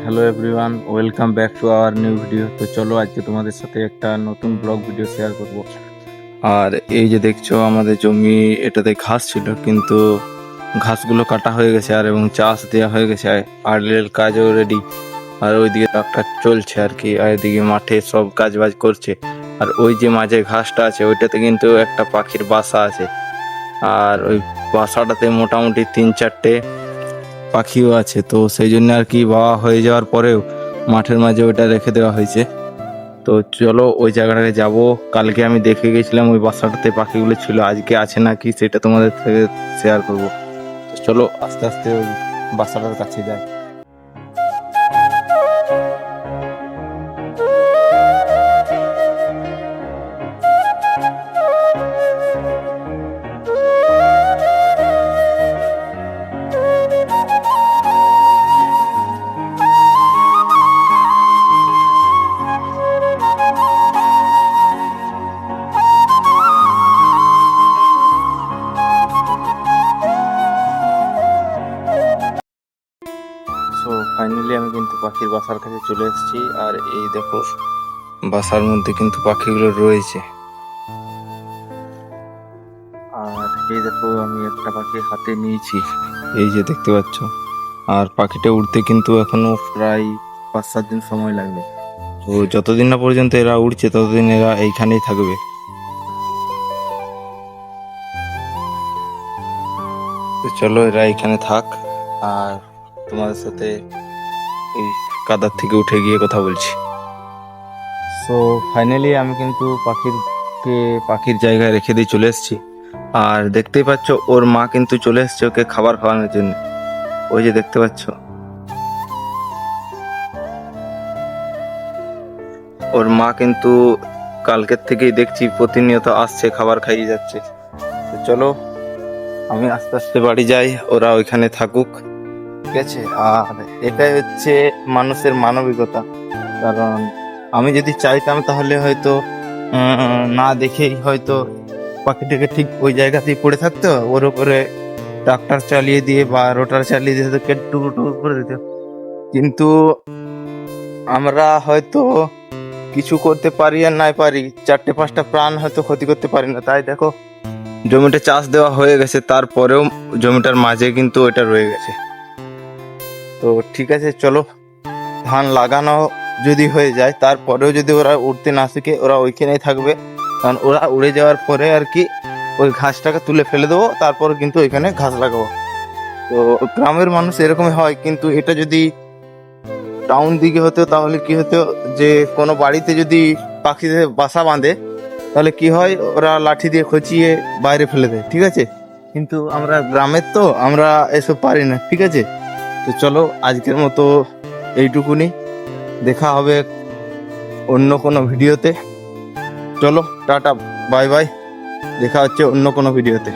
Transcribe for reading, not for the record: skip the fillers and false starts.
Hello everyone, welcome back to our new video. তো চলো আজকে তোমাদের সাথে একটা নতুন ব্লগ ভিডিও শেয়ার করব। আর এই যে দেখছো আমাদের জমি, এটাতে ঘাস ছিল কিন্তু ঘাসগুলো কাটা হয়ে গেছে আর এবং চাষ দেওয়া হয়ে গেছে, আর্লির কাজও রেডি। আর ওইদিকে ট্রাক্টর চলছে আর কি, আর এদিকে মাঠে সব কাজ বাজ করছে। আর ওই যে মাঝে ঘাসটা আছে ওইটাতে কিন্তু একটা পাখির বাসা আছে। আর ওই বাসাটাতে মোটামুটি 3-4টে পাখিও আছে। তো সেই জন্য আর কি বাবা হয়ে যাওয়ার পরেও মাঠের মাঝে ওইটা রেখে দেওয়া হয়েছে। তো চলো ওই জায়গাটাকে যাব। কালকে আমি দেখে গেছিলাম ওই বাসাটাতে পাখিগুলো ছিল, আজকে আছে নাকি সেটা তোমাদের থেকে শেয়ার করব। তো চলো আস্তে আস্তে ওই বাসাটার কাছে যাই। সো ফাইনালি আমি কিন্তু পাখির বাসার কাছে চলে এসেছি। আর এই দেখো বাসার মধ্যে কিন্তু পাখিগুলো রয়েছে। আর এই দেখো আমি একটা পাখি হাতে নিয়েছি, এই যে দেখতে পাচ্ছ। আর পাখিটা উড়তে কিন্তু এখনো প্রায় 5-7 দিন সময় লাগবে। তো যতদিন না পর্যন্ত এরা উড়ছে ততদিন এরা এইখানেই থাকবে। তো চলো এরা এখানে থাক, আর তোমাদের সাথে এই কাদার থেকে উঠে গিয়ে কথা বলছি। সো ফাইনালি আমি কিন্তু পাখির জায়গায় রেখে দিয়ে চলে এসেছি। আর দেখতেই পাচ্ছ ওর মা কিন্তু চলে এসছে ওকে খাবার খাওয়ানোর জন্য। ওই যে দেখতে পাচ্ছ ওর মা কিন্তু কালকের থেকেই দেখছি প্রতিনিয়ত আসছে, খাবার খাইয়ে যাচ্ছে। তো চলো আমি আস্তে আস্তে বাড়ি যাই, ওরা ওইখানে থাকুক, ঠিক আছে। আর এটাই হচ্ছে মানুষের মানবিকতা। কারণ আমি যদি চাইতাম তাহলে হয়তো না দেখেই হয়তো পাখিটাকে ঠিক ওই জায়গাতেই পড়ে থাকতো, ওর উপরে ট্রাক্টর চালিয়ে দিয়ে বা রোটার চালিয়ে দিয়ে হয়তো কেটে টুকরো টুকরো করে দিত। কিন্তু আমরা হয়তো কিছু করতে পারি আর নাই পারি, 4-5টা প্রাণ হয়তো ক্ষতি করতে পারি না। তাই দেখো জমিটা চাষ দেওয়া হয়ে গেছে, তারপরেও জমিটার মাঝে কিন্তু ওটা রয়ে গেছে। তো ঠিক আছে চলো, ধান লাগানো যদি হয়ে যায় তারপরেও যদি ওরা উড়তে না শিখে ওরা ওইখানেই থাকবে। কারণ ওরা উড়ে যাওয়ার পরে আর কি ওই ঘাসটাকে তুলে ফেলে দেবো, তারপর কিন্তু ওইখানে ঘাস লাগাবো। তো গ্রামের মানুষ এরকমই হয়, কিন্তু এটা যদি টাউন দিকে হতো তাহলে কি হতো, যে কোনো বাড়িতে যদি পাখিদের বাসা বাঁধে তাহলে কি হয়, ওরা লাঠি দিয়ে খচিয়ে বাইরে ফেলে দেয়, ঠিক আছে। কিন্তু আমরা গ্রামের তো আমরা এসব পারি না, ঠিক আছে। তো চলো আজকের মতো এইটুকুনি, দেখা হবে অন্য কোনো ভিডিওতে। চলো টাটা, বাই বাই, দেখা হচ্ছে অন্য কোনো ভিডিওতে।